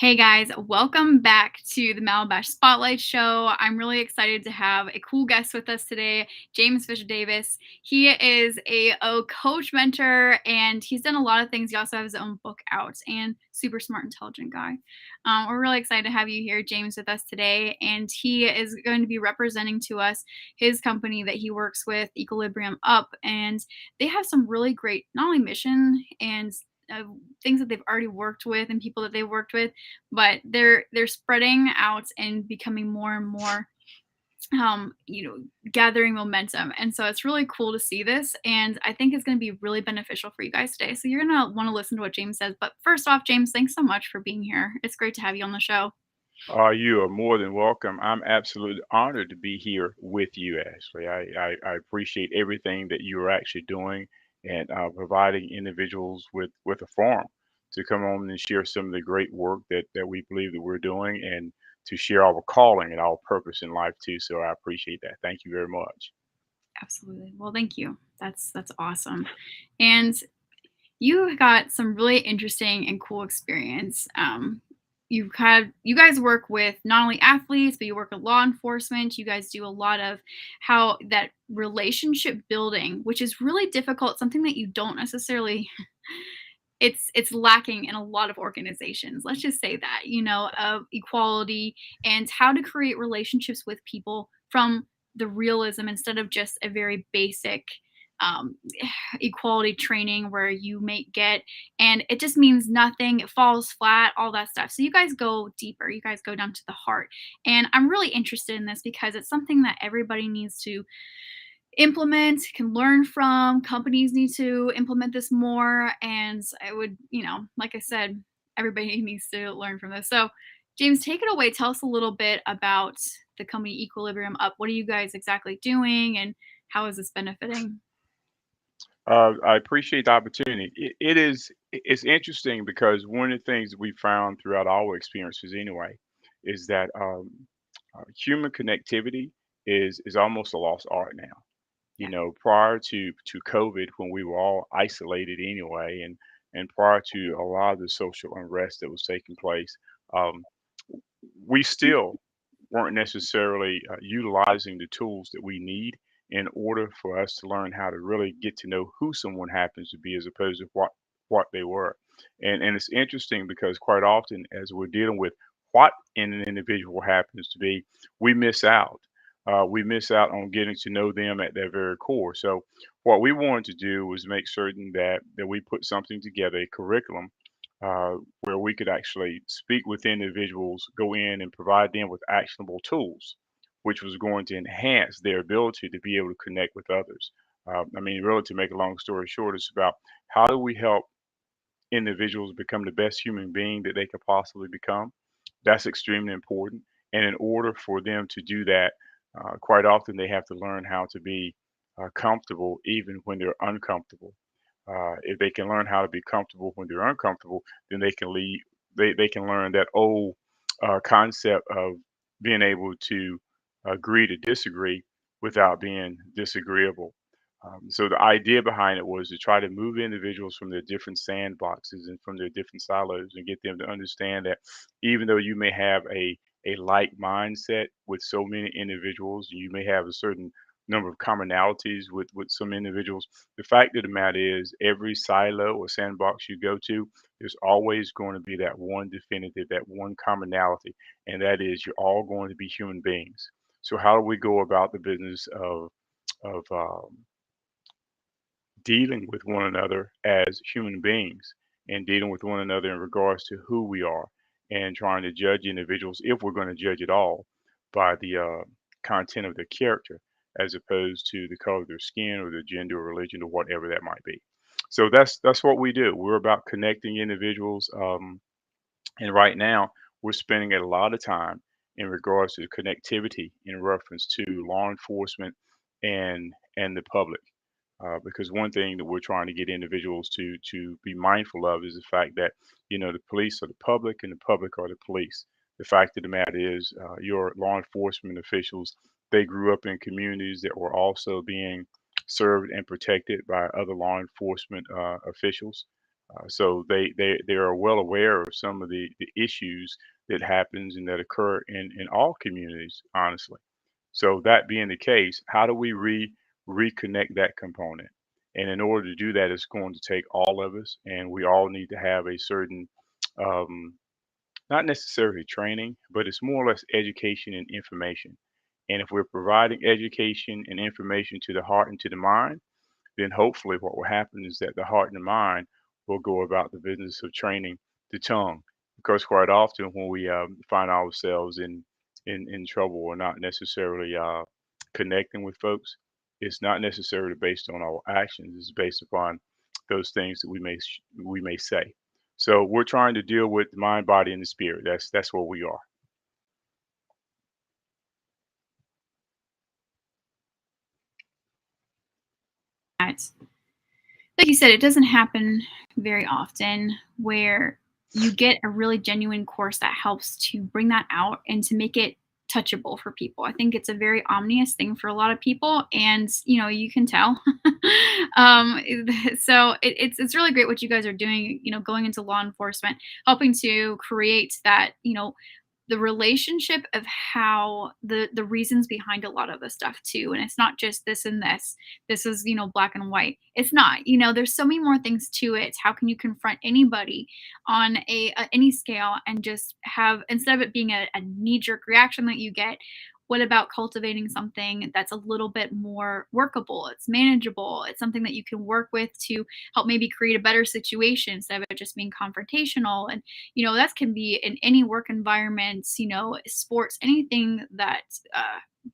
Hey guys, welcome back to the Malabash Spotlight Show. I'm really excited to have a cool guest with us today, James Fisher Davis. He is a coach, mentor, and he's done a lot of things. He also has his own book out and super smart, intelligent guy. We're really excited to have you here, James, with us today. And he is going to be representing to us his company that he works with, Equilibrium Up. And they have some really great, not only mission and uh, things that they've already worked with and people that they've worked with, but they're spreading out and becoming more and more gathering momentum. And so it's really cool to see this, and I think it's going to be really beneficial for you guys today. So you're going to want to listen to what James says. But first off, James, thanks so much for being here. It's great to have you on the show. You are more than welcome. I'm absolutely honored to be here with you, Ashley. I appreciate everything that you are actually doing and providing individuals with a forum to come on and share some of the great work that we believe that we're doing and to share our calling and our purpose in life too. So I appreciate that. Thank you very much. Absolutely. Well, thank you. That's awesome. And you got some really interesting and cool experience. You guys work with not only athletes, but you work with law enforcement. You guys do a lot of how that relationship building, which is really difficult, something that you don't necessarily it's lacking in a lot of organizations. Let's just say that, of equality and how to create relationships with people from the realism instead of just a very basic um, equality training where you may get and it just means nothing, it falls flat, all that stuff. So you guys go deeper, you guys go down to the heart. And I'm really interested in this because it's something that everybody needs to implement, can learn from. Companies need to implement this more. And I would, like I said, everybody needs to learn from this. So, James, take it away. Tell us a little bit about the company Equilibrium Up. What are you guys exactly doing and how is this benefiting? I appreciate the opportunity. It's interesting because one of the things that we found throughout our experiences anyway is that human connectivity is almost a lost art now. You Yeah. know, prior to COVID, when we were all isolated anyway, and prior to a lot of the social unrest that was taking place, um, we still weren't necessarily utilizing the tools that we need in order for us to learn how to really get to know who someone happens to be as opposed to what they were. And it's interesting because quite often as we're dealing with what an individual happens to be, we miss out. We miss out on getting to know them at their very core. So what we wanted to do was make certain that we put something together, a curriculum where we could actually speak with individuals, go in and provide them with actionable tools, which was going to enhance their ability to be able to connect with others. I mean, really, to make a long story short, it's about how do we help individuals become the best human being that they could possibly become. That's extremely important. And in order for them to do that, quite often they have to learn how to be comfortable even when they're uncomfortable. If they can learn how to be comfortable when they're uncomfortable, then they can lead. They can learn that old concept of being able to agree to disagree without being disagreeable. So the idea behind it was to try to move individuals from their different sandboxes and from their different silos and get them to understand that even though you may have a like mindset with so many individuals, you may have a certain number of commonalities with some individuals. The fact of the matter is, every silo or sandbox you go to, there's always going to be that one definitive, that one commonality, and that is you're all going to be human beings. So how do we go about the business of dealing with one another as human beings and dealing with one another in regards to who we are and trying to judge individuals, if we're going to judge at all, by the content of their character as opposed to the color of their skin or their gender or religion or whatever that might be. So that's what we do. We're about connecting individuals, and right now we're spending a lot of time in regards to connectivity in reference to law enforcement and the public, because one thing that we're trying to get individuals to be mindful of is the fact that the police are the public and the public are the police. The fact of the matter is, your law enforcement officials, they grew up in communities that were also being served and protected by other law enforcement officials. So they are well aware of some of the issues that happens and that occur in all communities, honestly. So that being the case, how do we reconnect that component? And in order to do that, it's going to take all of us, and we all need to have a certain, um, not necessarily training, but it's more or less education and information. And if we're providing education and information to the heart and to the mind, then hopefully what will happen is that the heart and the mind will go about the business of training the tongue. Because quite often when we find ourselves in trouble or not necessarily connecting with folks, it's not necessarily based on our actions. It's based upon those things that we may say. So we're trying to deal with the mind, body, and the spirit. That's where we are. That, like you said, it doesn't happen very often where you get a really genuine course that helps to bring that out and to make it touchable for people. I think it's a very ominous thing for a lot of people, and you can tell. So it's really great what you guys are doing. Going into law enforcement, helping to create that. The relationship of how the reasons behind a lot of the stuff too, and it's not just this and this is black and white. It's not. There's so many more things to it. How can you confront anybody on any scale and just have, instead of it being a knee jerk reaction that you get, what about cultivating something that's a little bit more workable, it's manageable, it's something that you can work with to help maybe create a better situation instead of it just being confrontational. And that can be in any work environment, sports, anything that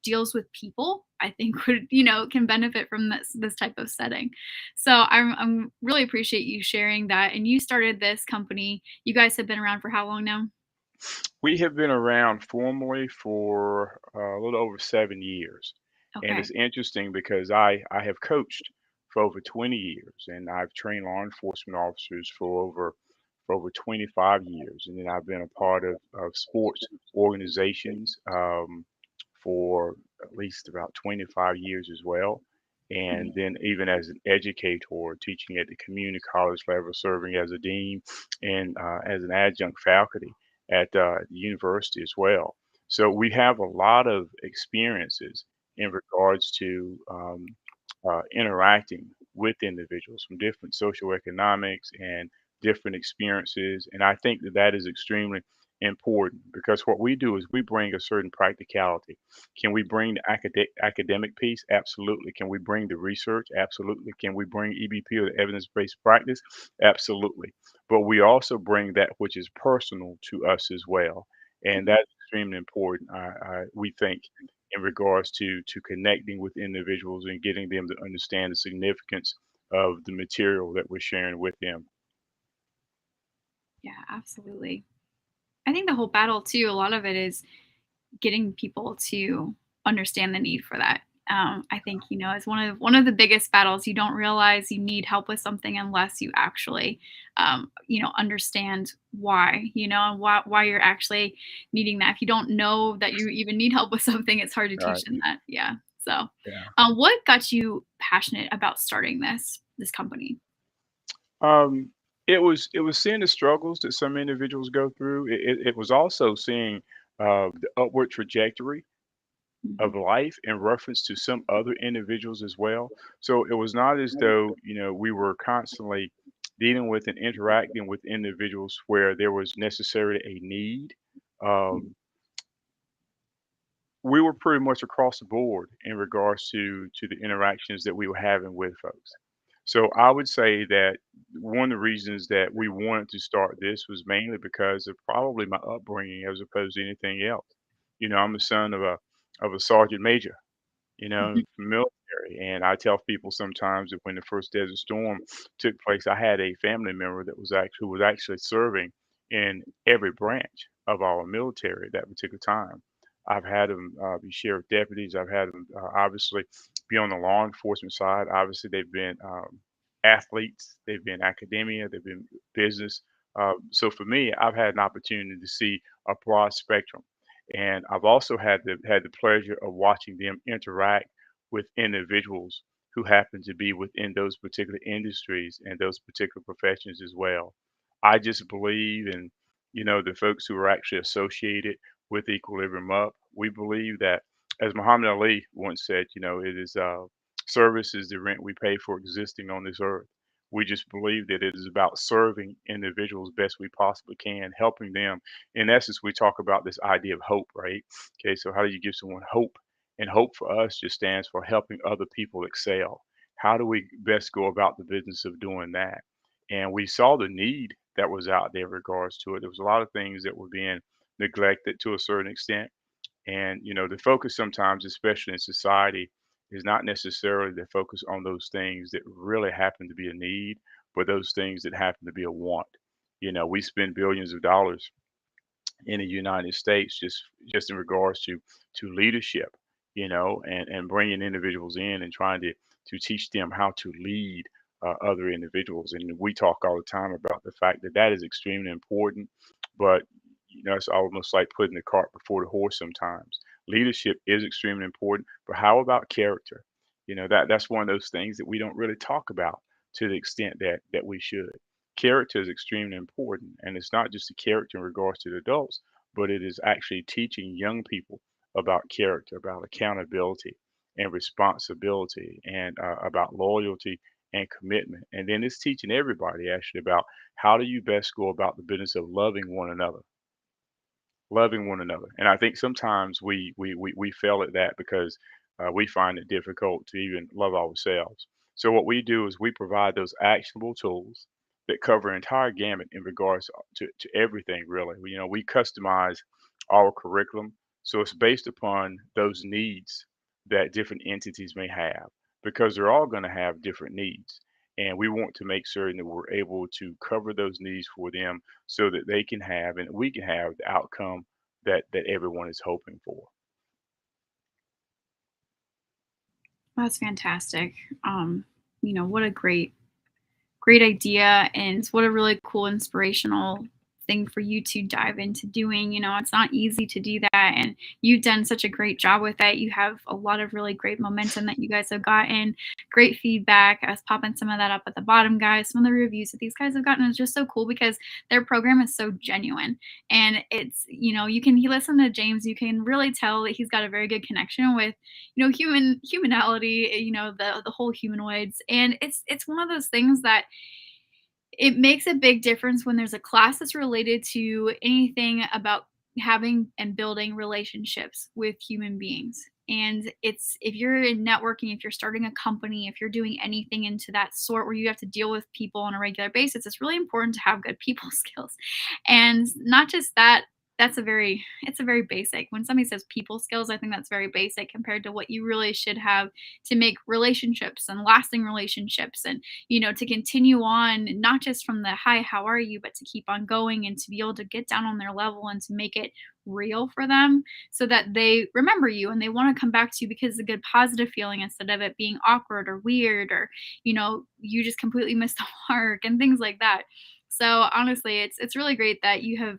deals with people, I think would can benefit from this type of setting. So I'm really appreciate you sharing that. And you started this company. You guys have been around for how long now? We have been around formally for a little over 7 years. And Okay. it's interesting because I have coached for over 20 years and I've trained law enforcement officers for over 25 years. And then I've been a part of sports organizations for at least about 25 years as well. And Mhm. then even as an educator, teaching at the community college level, serving as a dean and as an adjunct faculty at the university as well. So we have a lot of experiences in regards to interacting with individuals from different socioeconomics and different experiences. And I think that that is extremely important because what we do is we bring a certain practicality. Can we bring the academic piece? Absolutely. Can we bring the research? Absolutely. Can we bring EBP or the evidence based practice? Absolutely. But we also bring that which is personal to us as well. And that's extremely important, we think, in regards to connecting with individuals and getting them to understand the significance of the material that we're sharing with them. Yeah, absolutely. I think the whole battle too, a lot of it is getting people to understand the need for that. I think it's one of the biggest battles. You don't realize you need help with something unless you actually, understand why. And why you're actually needing that. If you don't know that you even need help with something, it's hard to Right. teach them that. Yeah. So, Yeah. what got you passionate about starting this company? Um, it was seeing the struggles that some individuals go through. It was also seeing the upward trajectory of Mhm. life in reference to some other individuals as well. So it was not as though, we were constantly dealing with and interacting with individuals where there was necessarily a need. Um, we were pretty much across the board in regards to the interactions that we were having with folks. So I would say that one of the reasons that we wanted to start this was mainly because of probably my upbringing as opposed to anything else. I'm the son of a sergeant major, Mhm. military. And I tell people sometimes that when the first Desert Storm took place, I had a family member that was actually who was actually serving in every branch of our military at that particular time. I've had them be sheriff deputies. I've had them obviously be on the law enforcement side. Obviously, they've been athletes. They've been academia. They've been business. So for me, I've had an opportunity to see a broad spectrum and I've also had the pleasure of watching them interact with individuals who happen to be within those particular industries and those particular professions as well. I just believe in, the folks who are actually associated with Equilibrium Up. We believe that, as Muhammad Ali once said, it is service is the rent we pay for existing on this earth. We just believe that it is about serving individuals best we possibly can, helping them. In essence, we talk about this idea of hope, right? Okay, so how do you give someone hope? And hope for us just stands for helping other people excel. How do we best go about the business of doing that? And we saw the need that was out there in regards to it. There was a lot of things that were being neglected to a certain extent. And, the focus sometimes, especially in society, is not necessarily the focus on those things that really happen to be a need, but those things that happen to be a want. We spend billions of dollars in the United States just in regards to leadership, and bringing individuals in and trying to teach them how to lead other individuals. And we talk all the time about the fact that that is extremely important, but it's almost like putting the cart before the horse sometimes. Leadership is extremely important, but how about character? That's one of those things that we don't really talk about to the extent that we should. Character is extremely important, and it's not just the character in regards to the adults, but it is actually teaching young people about character, about accountability and responsibility, and about loyalty and commitment. And then it's teaching everybody actually about how do you best go about the business of loving one another. And I think sometimes we fail at that because we find it difficult to even love ourselves. So what we do is we provide those actionable tools that cover entire gamut in regards to everything really. We customize our curriculum, so it's based upon those needs that different entities may have, because they're all going to have different needs. And we want to make certain that we're able to cover those needs for them so that they can have and we can have the outcome that everyone is hoping for. That's fantastic. What a great idea, and what a really cool inspirational thing for you to dive into doing. It's not easy to do that, and you've done such a great job with it. You have a lot of really great momentum that you guys have gotten, great feedback. I was popping some of that up at the bottom, guys. Some of the reviews that these guys have gotten is just so cool because their program is so genuine, and it's, you listen to James, you can really tell that he's got a very good connection with, humanality, the whole humanoids. And it's one of those things that it makes a big difference when there's a class that's related to anything about having and building relationships with human beings. And it's, if you're in networking, if you're starting a company, if you're doing anything into that sort where you have to deal with people on a regular basis, it's really important to have good people skills. And not just that, it's a very basic. When somebody says people skills, I think that's very basic compared to what you really should have to make relationships and lasting relationships, and to continue on, not just from the hi, how are you, but to keep on going and to be able to get down on their level and to make it real for them so that they remember you and they want to come back to you because it's a good positive feeling instead of it being awkward or weird, or you just completely missed the mark and things like that. So honestly, it's really great that you have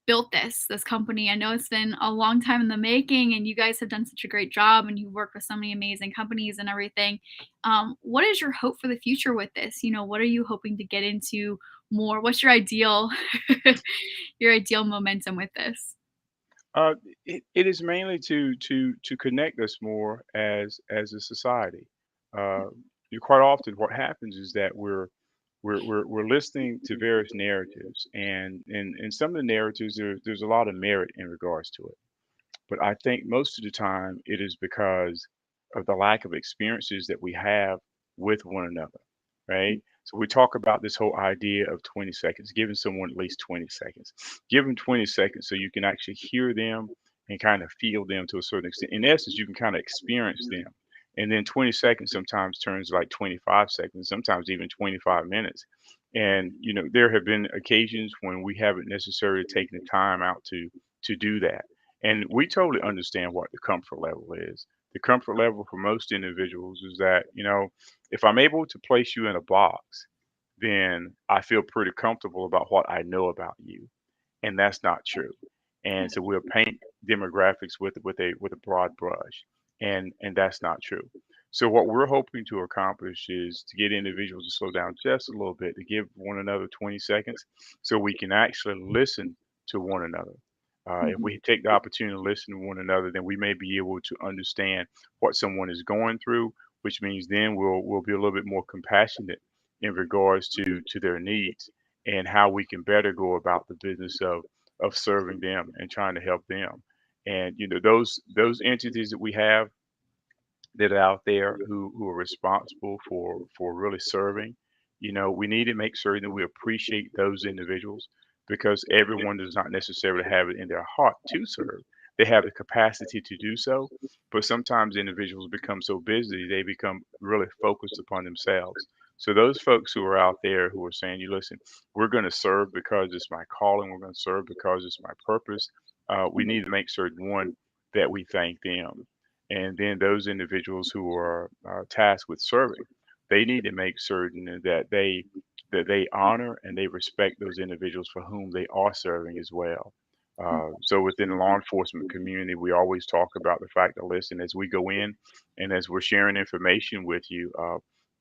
built this company. I know it's been a long time in the making, and you guys have done such a great job, and you work with so many amazing companies and everything. What is your hope for the future with this? What are you hoping to get into more? What's your ideal your ideal momentum with this? Uh, it is mainly to connect us more as a society. Uh, Quite often, what happens is that we're listening to various narratives, and in some of the narratives, there's a lot of merit in regards to it. But I think most of the time it is because of the lack of experiences that we have with one another, right? So we talk about this whole idea of 20 seconds, giving someone at least 20 seconds. Give them 20 seconds so you can actually hear them and kind of feel them to a certain extent. In essence, you can kind of experience them. And then 20 seconds sometimes turns like 25 seconds, sometimes even 25 minutes. And there have been occasions when we haven't necessarily taken the time out to do that, and we totally understand what the comfort level is. The comfort level for most individuals is that, if I'm able to place you in a box, then I feel pretty comfortable about what I know about you. And that's not true. And so we'll paint demographics with a broad brush. And that's not true. So what we're hoping to accomplish is to get individuals to slow down just a little bit, to give one another 20 seconds so we can actually listen to one another. If Mhm. we take the opportunity to listen to one another, then we may be able to understand what someone is going through, which means then we'll be a little bit more compassionate in regards to their needs and how we can better go about the business of serving them and trying to help them. And those entities that we have that are out there who are responsible for really serving, we need to make sure that we appreciate those individuals because everyone does not necessarily have it in their heart to serve. They have the capacity to do so, but sometimes individuals become so busy they become really focused upon themselves. So those folks who are out there who are saying, "You listen, we're going to serve because it's my calling. We're going to serve because it's my purpose." We need to make certain one that we thank them, and then those individuals who are tasked with serving, they need to make certain that they honor and they respect those individuals for whom they are serving as well. So within the law enforcement community, we always talk about the fact that, listen, as we go in and as we're sharing information with you,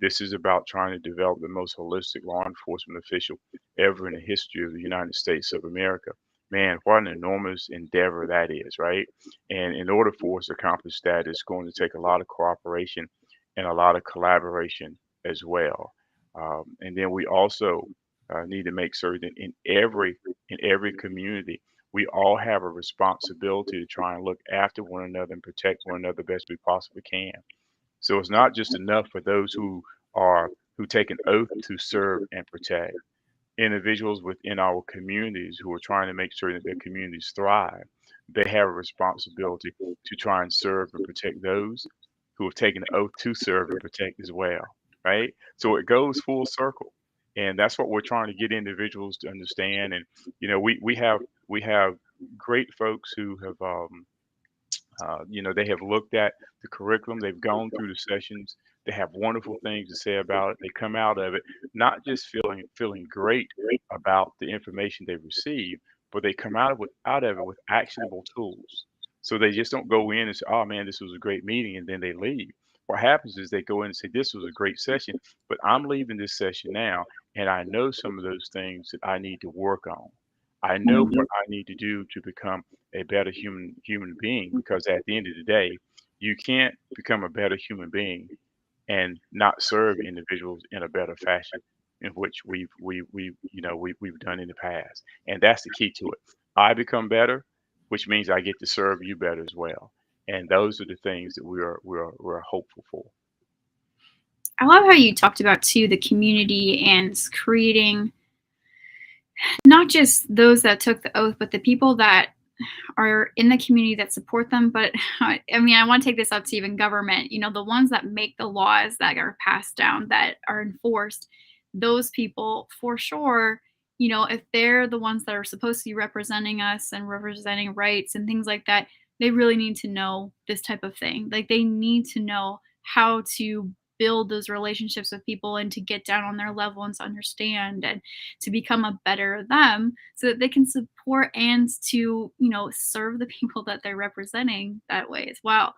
this is about trying to develop the most holistic law enforcement official ever in the history of the United States of America. Man, what an enormous endeavor that is, right? And in order for us to accomplish that, it's going to take a lot of cooperation and a lot of collaboration as well. And then we also need to make certain in every community, we all have a responsibility to try and look after one another and protect one another best we possibly can. So it's not just enough for those who take an oath to serve and protect. Individuals within our communities who are trying to make sure that their communities thrive, they have a responsibility to try and serve and protect those who have taken the oath to serve and protect as well, right? So it goes full circle. And that's what we're trying to get individuals to understand. And we have great folks who have they have looked at the curriculum, they've gone through the sessions, they have wonderful things to say about it. They come out of it not just feeling great about the information they received, but they come out of it with actionable tools. So they just don't go in and say, "Oh man, this was a great meeting," and then they leave. What happens is they go in and say, "This was a great session, but I'm leaving this session now, and I know some of those things that I need to work on. I know what I need to do to become a better human being because at the end of the day, you can't become a better human being and not serve individuals in a better fashion in which we've done in the past. And that's the key to it. I become better, which means I get to serve you better as well. And those are the things that we're hopeful for. I love how you talked about too the community and creating not just those that took the oath, but the people that are in the community that support them. But I mean, I want to take this up to even government, the ones that make the laws that are passed down, that are enforced, those people for sure, if they're the ones that are supposed to be representing us and representing rights and things like that, they really need to know this type of thing. Like they need to know how to build those relationships with people and to get down on their level and to understand and to become a better them so that they can support and to serve the people that they're representing that way as well.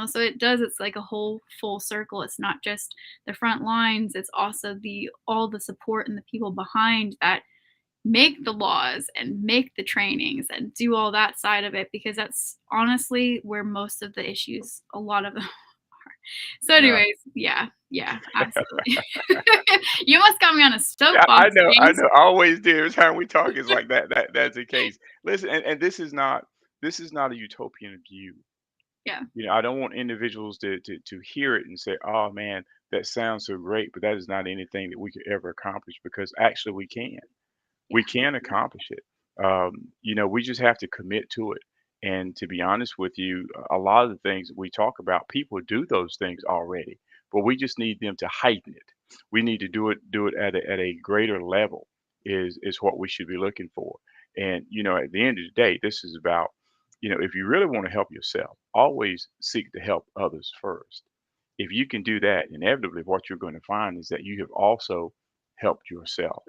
So it's like a whole full circle. It's not just the front lines, it's also the all the support and the people behind that make the laws and make the trainings and do all that side of it, because that's honestly where most of the issues, a lot of them are. So Yeah. anyways, yeah, yeah, absolutely. You almost got me on a I soapbox, know, I James. know. I always do. Every time we talk, it's like that's the case. Listen, and this is not a utopian view. Yeah. I don't want individuals to hear it and say, "Oh man, that sounds so great," but that is not anything that we could ever accomplish because actually we can. We Yeah. can accomplish it. We just have to commit to it. And to be honest with you, a lot of the things that we talk about, people do those things already, but we just need them to heighten it. We need to do it at a greater level is what we should be looking for. And at the end of the day, this is about, if you really want to help yourself, always seek to help others first. If you can do that, inevitably what you're going to find is that you have also helped yourself.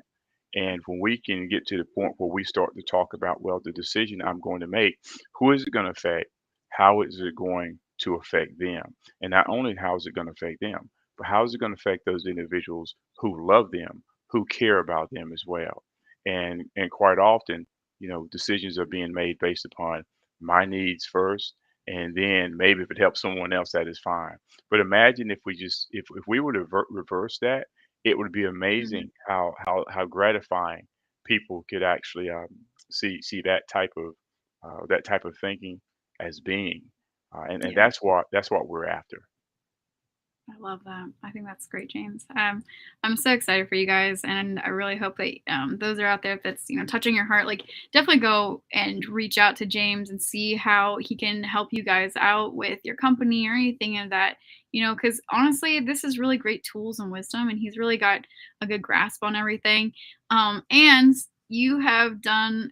And when we can get to the point where we start to talk about, well, the decision I'm going to make, who is it going to affect? How is it going to affect them. And not only how is it going to affect them, but how is it going to affect those individuals who love them, who care about them as well. And quite often, decisions are being made based upon my needs first, and then maybe if it helps someone else, that is fine. But imagine if we were to reverse that, it would be Mhm. amazing how gratifying people could actually see that type of thinking as being, and Yeah. that's what we're after. I love that. I think that's great, James. I'm so excited for you guys, and I really hope that those are out there. If that's touching your heart, like definitely go and reach out to James and see how he can help you guys out with your company or anything of that. Because honestly, this is really great tools and wisdom, and he's really got a good grasp on everything. And you have done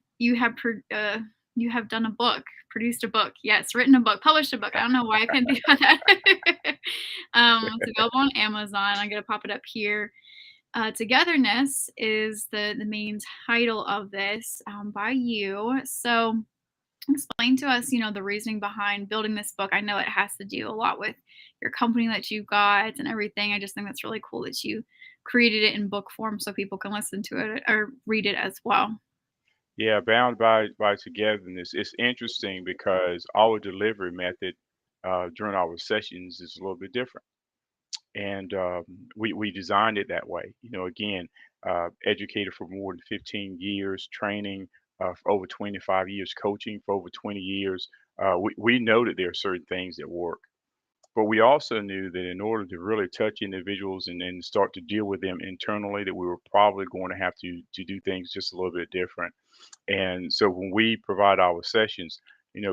a book, produced a book, yes, written a book, published a book. I don't know why I couldn't think of that. It's available on Amazon. I'm gonna pop it up here. Togetherness is the main title of this by you. So explain to us, the reasoning behind building this book. I know it has to do a lot with your company that you've got and everything. I just think that's really cool that you created it in book form so people can listen to it or read it as well. Yeah, bound by togetherness. It's interesting because our delivery method during our sessions is a little bit different, and we designed it that way. Again, educated for more than 15 years, training for over 25 years, coaching for over 20 years. We know that there are certain things that work, but we also knew that in order to really touch individuals and start to deal with them internally, that we were probably going to have to do things just a little bit different. And so when we provide our sessions,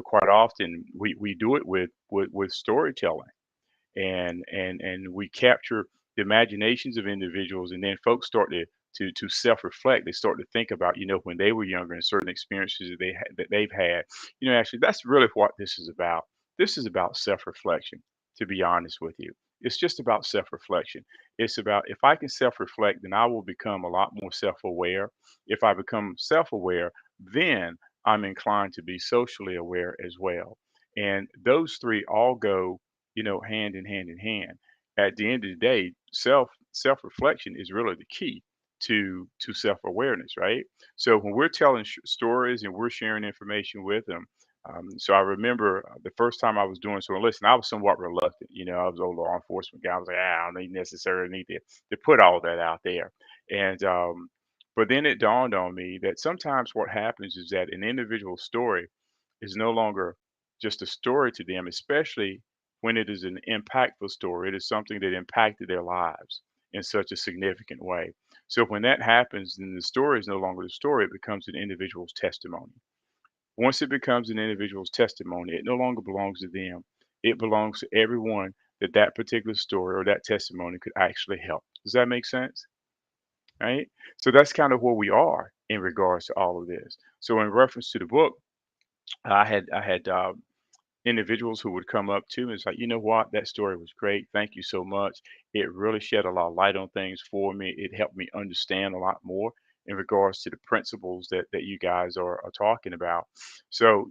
quite often we do it with storytelling, and we capture the imaginations of individuals, and then folks start to self-reflect. They start to think about, when they were younger and certain experiences that they've had. Actually, that's really what this is about. This is about self-reflection, to be honest with you. It's just about self-reflection. It's about, if I can self-reflect, then I will become a lot more self-aware. If I become self-aware, then I'm inclined to be socially aware as well. And those three all go, hand in hand in hand. At the end of the day, self-reflection is really the key to self-awareness, right? So when we're telling stories and we're sharing information with them, so I remember the first time I was doing so. And listen, I was somewhat reluctant. I was an old law enforcement guy. I was like, I don't necessarily need to put all that out there. And but then it dawned on me that sometimes what happens is that an individual story is no longer just a story to them, especially when it is an impactful story. It is something that impacted their lives in such a significant way. So when that happens, then the story is no longer the story, it becomes an individual's testimony. Once it becomes an individual's testimony, it no longer belongs to them. It belongs to everyone that that particular story or that testimony could actually help. Does that make sense? Right? So that's kind of where we are in regards to all of this. So in reference to the book, I had individuals who would come up to me. It's like, you know what, that story was great. Thank you so much. It really shed a lot of light on things for me. It helped me understand a lot more in regards to the principles that you guys are talking about. So,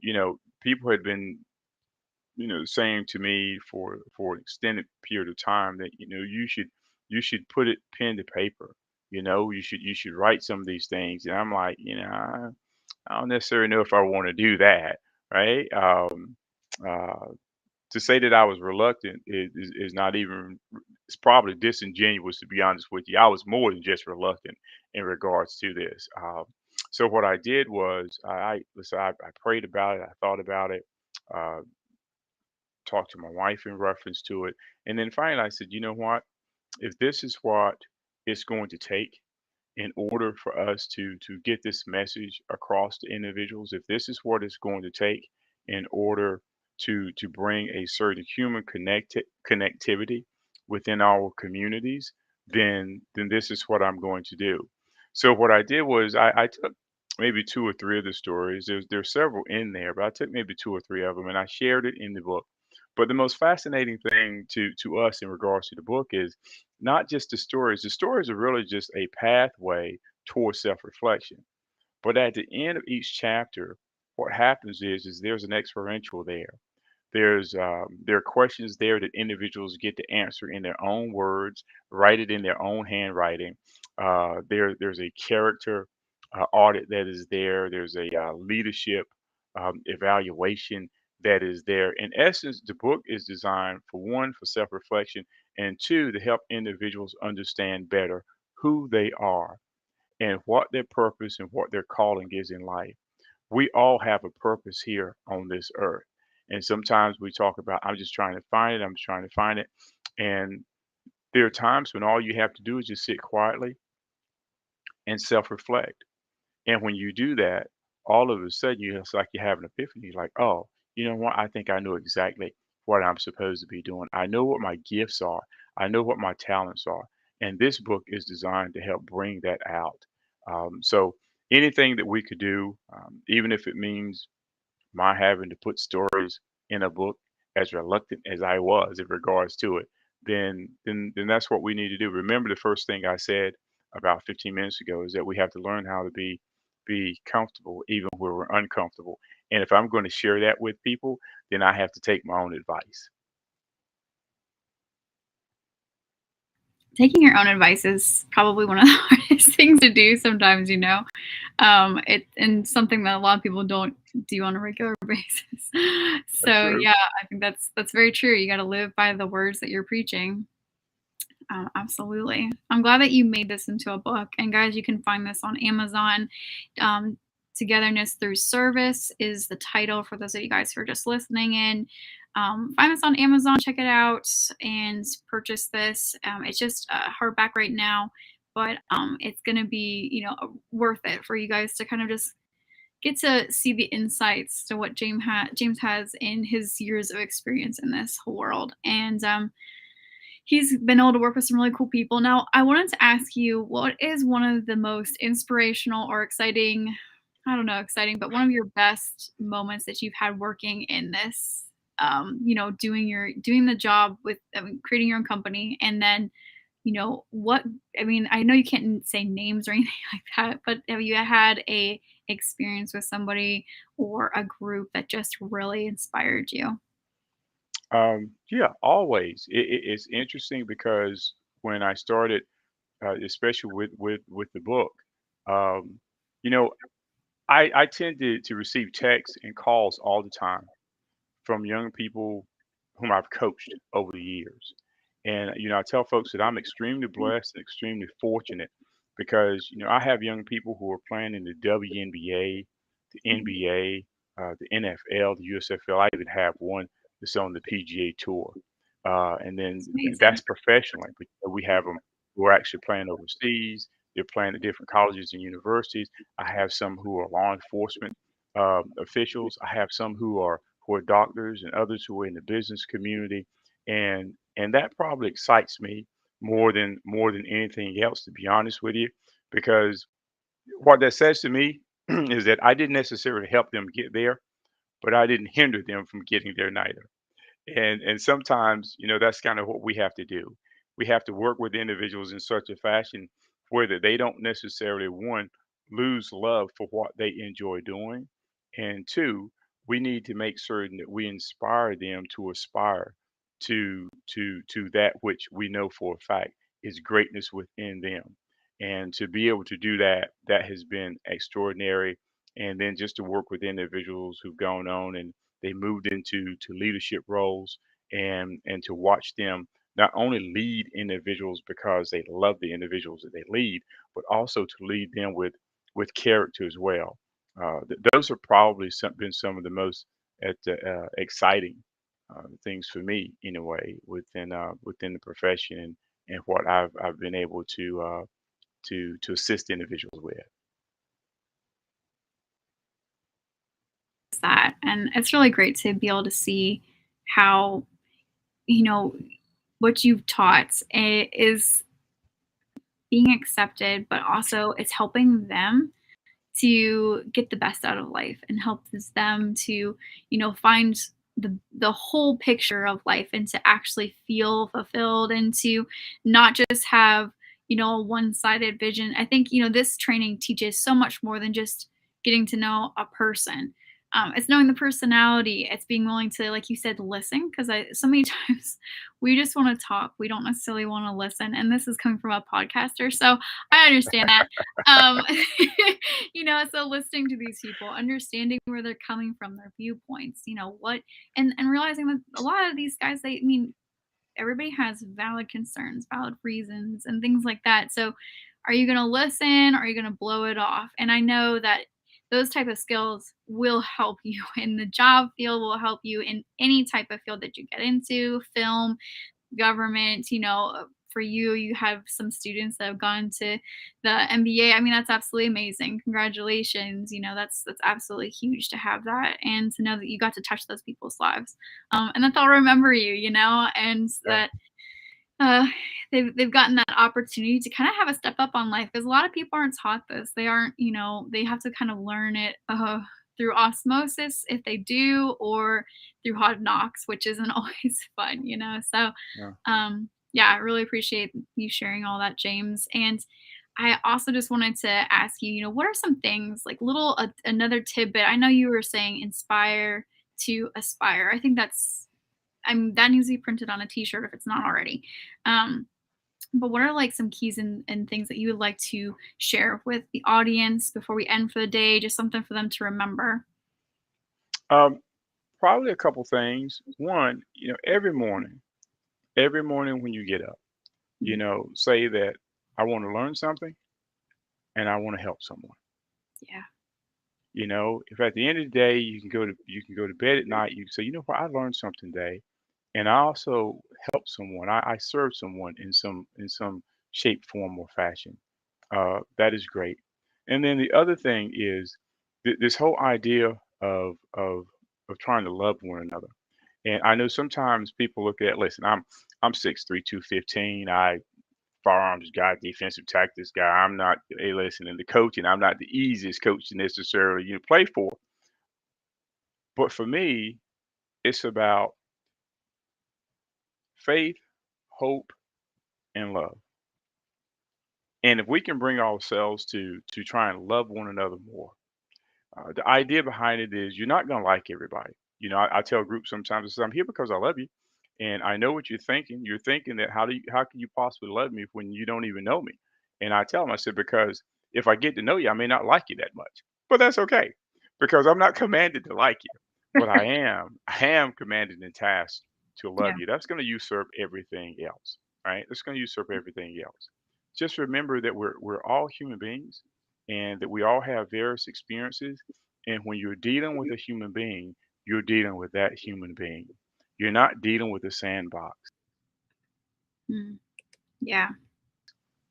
people had been, saying to me for an extended period of time that, you should put it pen to paper. You should write some of these things. And I'm like, I don't necessarily know if I want to do that, right? Uh, to say that I was reluctant is not even, it's probably disingenuous, to be honest with you. I was more than just reluctant in regards to this. So what I did was listen, I prayed about it, I thought about it, uh, talked to my wife in reference to it, and then finally I said, you know what? If this is what it's going to take in order for us to get this message across to individuals, if this is what it's going to take in order to bring a certain human connectivity within our communities, then this is what I'm going to do. So what I did was I took maybe two or three of the stories. There's several in there, but I took maybe two or three of them and I shared it in the book. But the most fascinating thing to us in regards to the book is not just the stories. The stories are really just a pathway towards self-reflection. But at the end of each chapter, what happens is there's an experiential there. There are questions there that individuals get to answer in their own words, write it in their own handwriting. There's a character audit that is there. There's a leadership evaluation that is there. In essence, the book is designed for one, for self-reflection, and two, to help individuals understand better who they are and what their purpose and what their calling is in life. We all have a purpose here on this earth. And sometimes we talk about, I'm just trying to find it, I'm just trying to find it. And there are times when all you have to do is just sit quietly and self reflect. And when you do that, all of a sudden, it's like you have an epiphany like, oh, you know what? I think I know exactly what I'm supposed to be doing. I know what my gifts are, I know what my talents are. And this book is designed to help bring that out. So, anything that we could do, even if it means my having to put stories in a book, as reluctant as I was in regards to it, then that's what we need to do. Remember the first thing I said about 15 minutes ago is that we have to learn how to be comfortable even where we're uncomfortable. And if I'm going to share that with people, then I have to take my own advice. Taking your own advice is probably one of the hardest things to do sometimes, you know. It and something that a lot of people don't do on a regular basis. That's So true. yeah, I think that's very true. You got to live by the words that you're preaching. Absolutely. I'm glad that you made this into a book. And guys, you can find this on Amazon. Um, Togetherness Through Service is the title for those of you guys who are just listening in. Find this on Amazon, check it out, and purchase this. It's just hardback right now, but it's going to be, worth it for you guys to kind of just get to see the insights to what James has in his years of experience in this whole world. And he's been able to work with some really cool people. Now, I wanted to ask you, what is one of the most inspirational or exciting, I don't know, exciting, but one of your best moments that you've had working in this, doing the job with, I mean, creating your own company, and then, what, I mean, I know you can't say names or anything like that, but have you had a experience with somebody or a group that just really inspired you? Yeah, always. It's interesting because when I started, especially with the book, um, you know, I tend to receive texts and calls all the time from young people whom I've coached over the years. And, I tell folks that I'm extremely blessed and extremely fortunate because, I have young people who are playing in the WNBA, the NBA, the NFL, the USFL. I even have one that's on the PGA Tour. And then It's amazing. that's professionally. But we have them who are actually playing overseas. They're playing at different colleges and universities. I have some who are law enforcement officials. I have some who are doctors and others who are in the business community, and that probably excites me more than anything else, to be honest with you, because what that says to me is that I didn't necessarily help them get there, but I didn't hinder them from getting there neither. And sometimes, that's kind of what we have to do. We have to work with individuals in such a fashion where that they don't necessarily, one, lose love for what they enjoy doing, and two, we need to make certain that we inspire them to aspire to that which we know for a fact is greatness within them. And to be able to do that, that has been extraordinary. And then just to work with individuals who've gone on and they moved into leadership roles, and to watch them not only lead individuals because they love the individuals that they lead, but also to lead them with character as well. Those are probably been some of the most exciting things for me in a way within the profession, and what I've been able to assist individuals with. That, and it's really great to be able to see how, you know what you've taught is being accepted, but also it's helping them to get the best out of life and helps them to, find the whole picture of life and to actually feel fulfilled and to not just have, a one-sided vision. I think, this training teaches so much more than just getting to know a person. it's knowing the personality. It's being willing to, like you said, listen. Because I so many times we just want to talk. We don't necessarily want to listen. And this is coming from a podcaster, so I understand that. Um, so listening to these people, understanding where they're coming from, their viewpoints, what, and realizing that a lot of these guys, I mean, everybody has valid concerns, valid reasons, and things like that. So, are you going to listen? Or are you going to blow it off? And I know that those type of skills will help you in the job field, will help you in any type of field that you get into, film, government. For you, you have some students that have gone to the MBA. I mean, that's absolutely amazing. Congratulations. That's absolutely huge to have that, and to know that you got to touch those people's lives, and that they'll remember you. And Yeah. that uh, they've gotten that opportunity to kind of have a step up on life, because a lot of people aren't taught this. They aren't, they have to kind of learn it through osmosis if they do, or through hard knocks, which isn't always fun. So, Yeah. yeah, I really appreciate you sharing all that, James. And I also just wanted to ask you, what are some things like little another tidbit? I know you were saying inspire to aspire. I think that needs to be printed on a t-shirt if it's not already. Um, but what are like some keys and things that you would like to share with the audience before we end for the day? Just something for them to remember. Um, Probably a couple things. One, every morning when you get up, Mhm. say that I want to learn something and I want to help someone. Yeah. If at the end of the day you can go to bed at night, you can say, you know what, I learned something today, and I also helped someone. I served someone in some shape, form, or fashion. That is great. And then the other thing is this whole idea of trying to love one another. And I know sometimes people look at, listen, I'm 6'3", 215. I firearms guy, defensive tactics guy. I'm not, hey, listen, in the coaching, I'm not the easiest coach to necessarily play for. But for me, it's about faith, hope, and love. And if we can bring ourselves to try and love one another more, the idea behind it is you're not going to like everybody. I tell groups sometimes, I say, I'm here because I love you, and I know what you're thinking. You're thinking that how can you possibly love me when you don't even know me? And I tell them, I said, because if I get to know you, I may not like you that much, but that's okay because I'm not commanded to like you, but I am commanded and tasked to love Yeah. you. That's going to usurp everything else, right? That's going to usurp everything else. Just remember that we're all human beings and that we all have various experiences. And when you're dealing with a human being, you're dealing with that human being. You're not dealing with a sandbox. Mm. Yeah.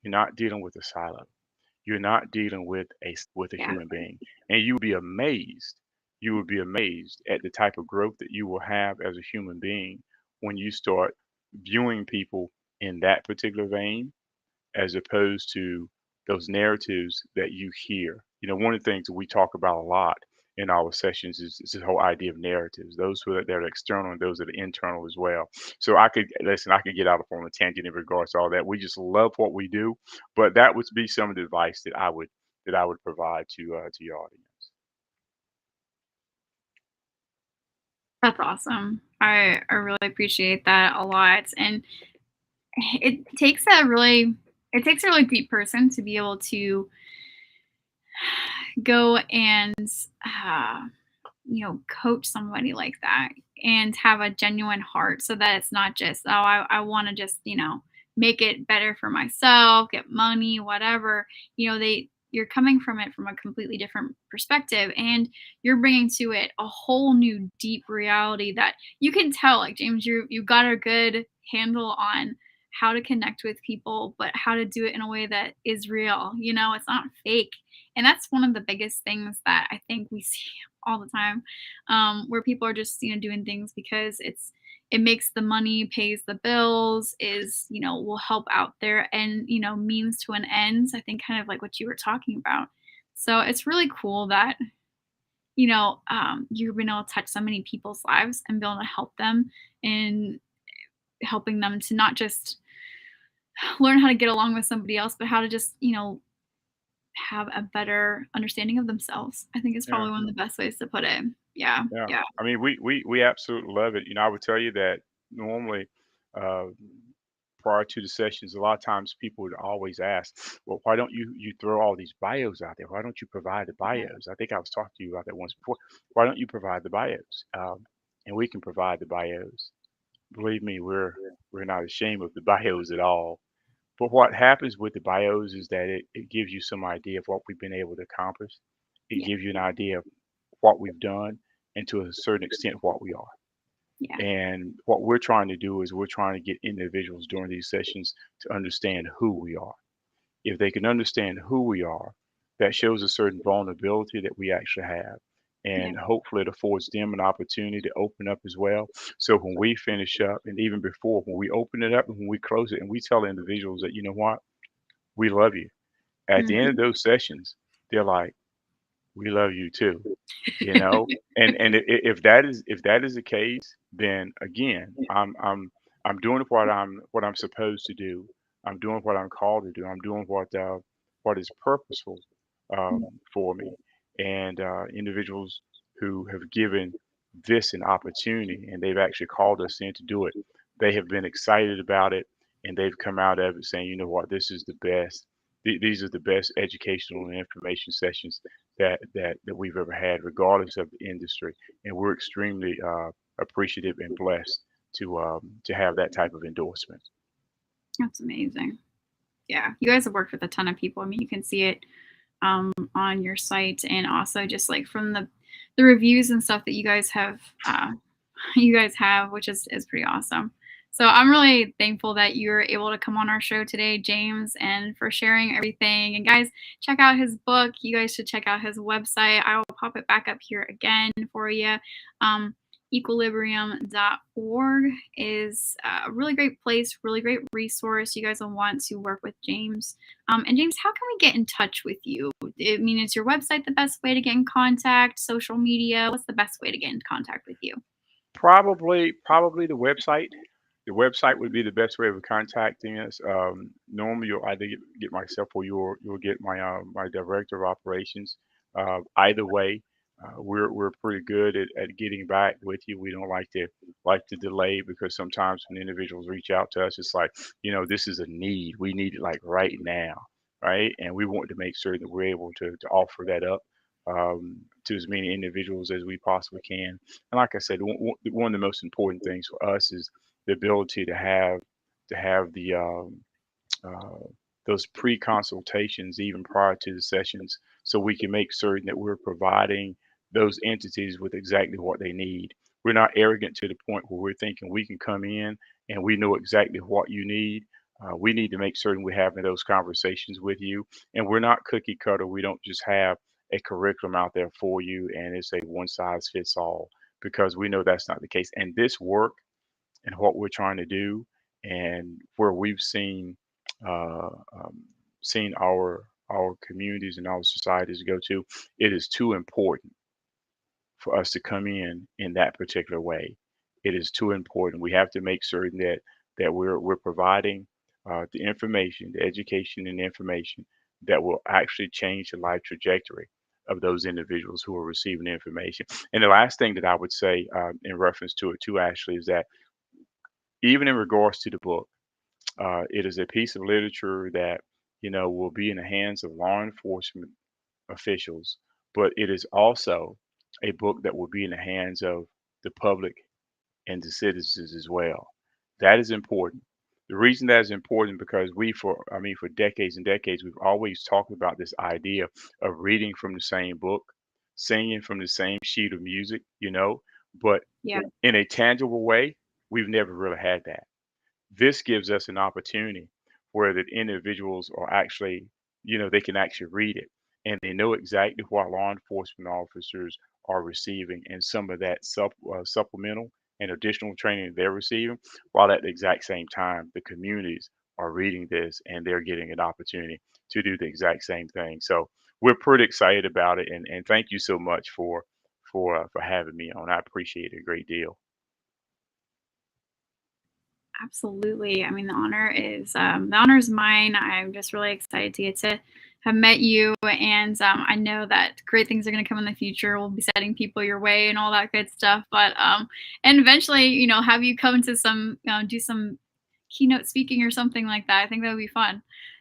You're not dealing with a silo. You're not dealing with a Yeah. human being. And you will be amazed. You will be amazed at the type of growth that you will have as a human being when you start viewing people in that particular vein as opposed to those narratives that you hear. One of the things that we talk about a lot in our sessions is this whole idea of narratives, those that are external and those that are internal as well. So I could get out on a tangent in regards to all that. We just love what we do, but that would be some of the advice that I would provide to your audience. That's awesome. I really appreciate that a lot. And it takes a really it takes a really deep person to be able to go and uh, coach somebody like that and have a genuine heart, so that it's not just, oh, I want to just, make it better for myself, get money, whatever. You're coming from it from a completely different perspective, and you're bringing to it a whole new deep reality that you can tell, like, James, you got a good handle on how to connect with people, but how to do it in a way that is real. It's not fake. And that's one of the biggest things that I think we see all the time, where people are just doing things because it makes the money, pays the bills, is will help out there, and means to an end. I think kind of like what you were talking about. So it's really cool that you've been able to touch so many people's lives and be able to help them, and helping them to not just learn how to get along with somebody else, but how to just have a better understanding of themselves. I think is Yeah. probably one of the best ways to put it. Yeah, Yeah. yeah, I mean, we absolutely love it. I would tell you that normally, uh, prior to the sessions, a lot of times people would always ask, "Well, why don't you throw all these bios out there? Why don't you provide the yeah, bios?" I think I was talking to you about that once before. Why don't you provide the bios? And we can provide the bios. Believe me, we're not ashamed of the bios at all. But what happens with the bios is that it gives you some idea of what we've been able to accomplish. It yeah, gives you an idea of what we've done and to a certain extent what we are. yeah, And what we're trying to do is we're trying to get individuals during these sessions to understand who we are. If they can understand who we are, that shows a certain vulnerability that we actually have. yeah. And hopefully it affords them an opportunity to open up as well. So when we finish up, and even before, when we open it up and when we close it, and we tell individuals that, you know what, we love you. At the end of Mhm. those sessions, they're like, we love you too, you know? And if that is the case, then again, I'm doing what I'm supposed to do. I'm doing what I'm called to do. I'm doing what is purposeful for me. And individuals who have given this an opportunity and they've actually called us in to do it, they have been excited about it and they've come out of it saying, you know what, this is the best. These are the best educational and information sessions that we've ever had, regardless of the industry. And we're extremely appreciative and blessed to have that type of endorsement. That's amazing. Yeah, you guys have worked with a ton of people. I mean, you can see it on your site, and also just like from the reviews and stuff that you guys have, which is pretty awesome. So I'm really thankful that you were able to come on our show today, James, and for sharing everything. And guys, check out his book. You guys should check out his website. I will pop it back up here again for you. Um, equilibrium.org is a really great place, really great resource. You guys will want to work with James. And James, how can we get in touch with you? I mean, is your website the best way to get in contact? Social media? What's the best way to get in contact with you? Probably the website. The website would be the best way of contacting us. Normally, you'll either get myself or you'll get my director of operations. Either way, we're pretty good at getting back with you. We don't like to delay because sometimes when individuals reach out to us, it's like, this is a need. We need it like right now, right? And we want to make sure that we're able to offer that up to as many individuals as we possibly can. And like I said, one of the most important things for us is the ability to have the uh, those pre-consultations even prior to the sessions, so we can make certain that we're providing those entities with exactly what they need. We're not arrogant to the point where we're thinking we can come in and we know exactly what you need. We need to make certain we're having those conversations with you, and we're not cookie cutter. We don't just have a curriculum out there for you and it's a one size fits all, because we know that's not the case. And this work and what we're trying to do and where we've uh, um, seen our communities and our societies go to, it is too important for us to come in that particular way. It is too important. We have to make certain that we're providing the information, the education and information that will actually change the life trajectory of those individuals who are receiving the information. And the last thing that I would say in reference to it too, Ashley, is that even in regards to the book, it is a piece of literature that will be in the hands of law enforcement officials, but it is also a book that will be in the hands of the public and the citizens as well. That is important. The reason that is important because for decades and decades, we've always talked about this idea of reading from the same book, singing from the same sheet of music, but Yeah, in a tangible way, we've never really had that. This gives us an opportunity where the individuals are actually, they can actually read it and they know exactly what law enforcement officers are receiving and some of that supplemental and additional training they're receiving, while at the exact same time, the communities are reading this and they're getting an opportunity to do the exact same thing. So we're pretty excited about it, and thank you so much for having me on. I appreciate it a great deal. absolutely. I mean, the honor is mine. I'm just really excited to get to have met you, and I know that great things are going to come in the future. We'll be sending people your way and all that good stuff. But and eventually, have you come to some do some keynote speaking or something like that. I think that would be fun.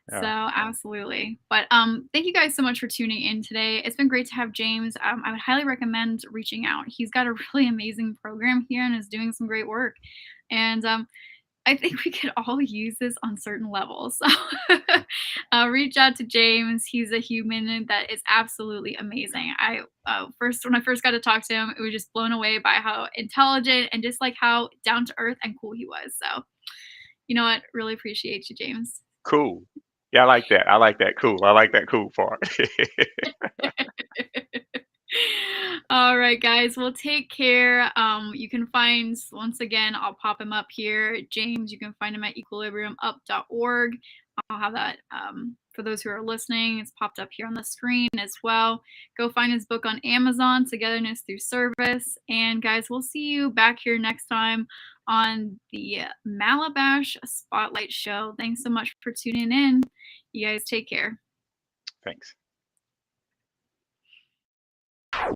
So Yeah, absolutely. But thank you guys so much for tuning in today. It's been great to have James. I would highly recommend reaching out. He's got a really amazing program here and is doing some great work. And I think we could all use this on certain levels. So reach out to James. He's a human that is absolutely amazing. I first when I first got to talk to him, it was just blown away by how intelligent and just like how down to earth and cool he was. So you know what? Really appreciate you, James. cool. Yeah, I like that. I like that. Cool. I like that cool part. All right, guys. Well, take care. You can find, once again, I'll pop him up here. James, you can find him at equilibriumup.org. I'll have that for those who are listening. It's popped up here on the screen as well. Go find his book on Amazon, Togetherness Through Service. And guys, we'll see you back here next time on the Malabash Spotlight Show. Thanks so much for tuning in. You guys take care. Thanks.